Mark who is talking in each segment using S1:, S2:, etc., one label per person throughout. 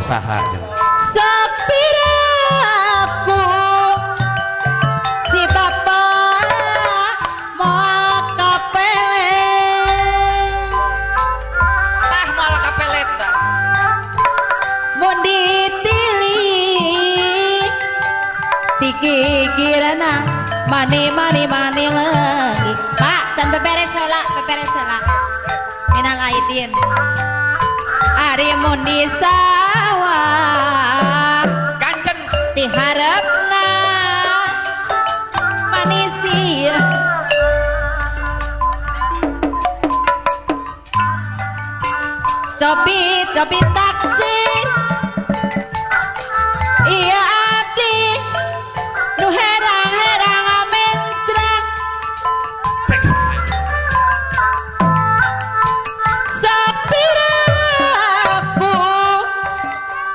S1: saha
S2: sepiraku si bapak moal kapele
S3: tah moal kapele tah
S2: mun ditilih digigirana mani lagi pak can beberes heula minang aidin ari mun di sawah
S3: kanjen
S2: diharapna manisir cobi taksir iya abdi nu herang amentrang
S3: cek
S2: sepiraku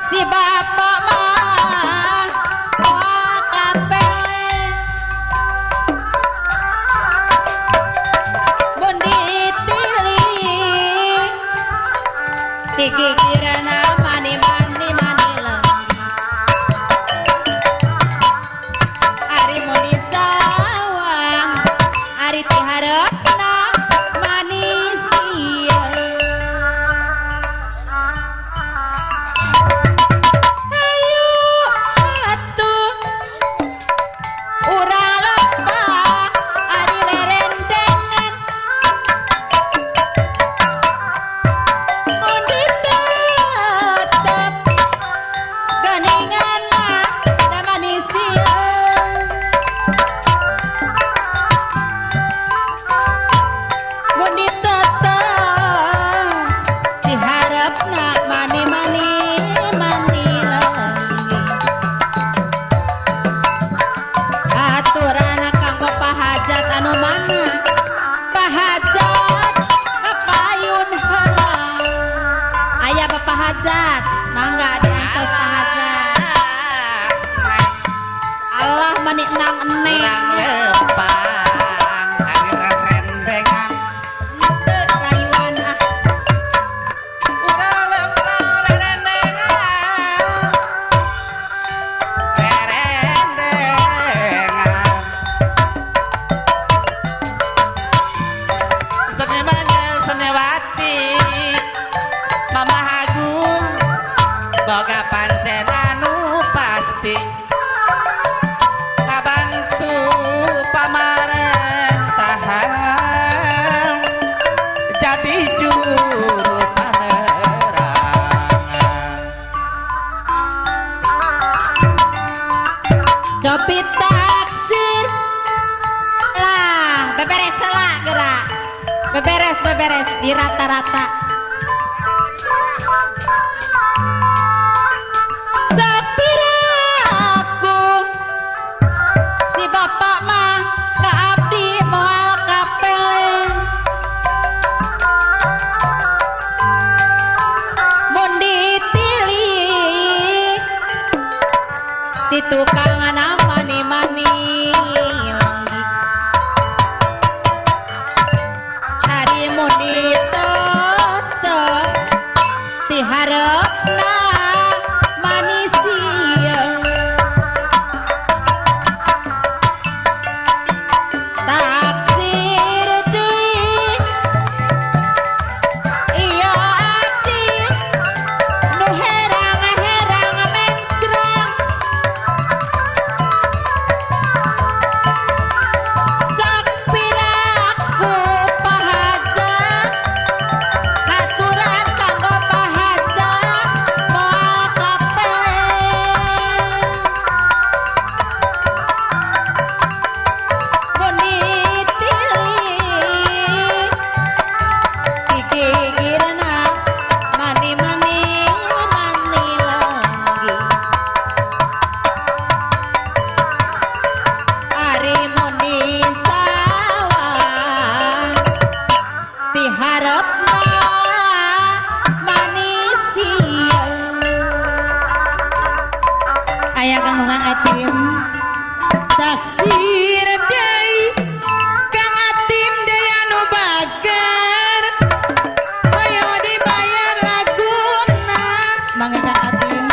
S2: si bapak mah moal kapele mun ditilih digigirana mani leng ari mun di sawah ari ti hareupeuna manis ayo atuh urang lebah ari lerendengan mun ditetep ganinganna da manisieun mun ditetep diharapna mani lenggi aturana kanggo pahajat anu mana pahajat kapayun heula aya pahajat mangga diantos pahajat Allah mani nang eneng
S3: urang lepang ari rendengan
S2: teu rayuan ah
S3: urang lepang rendengan senimannya seniwati Mama Agung boga pancen anu pasti ngabantu pamerintahan jadi juru panerangan
S2: cobi taksir lah beberes lah gerak beberes di rata-rata sepiraku si bapak mah ka abdi moal kapele mun ditilih di tukangan mani lenggi hari mun ditetep diharapna manisieun taksir deui iya abdi nu herang mentrang sapiraku pahajat aturan kanggo pahajat moal kapele mun ditilih digigirna mani lenggi ari mun di sawah diharapna manisieun aya kanggungan atim taksir deui kang atim deui anu bagar hoyo dibayar laguna mangga kang atim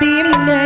S1: timne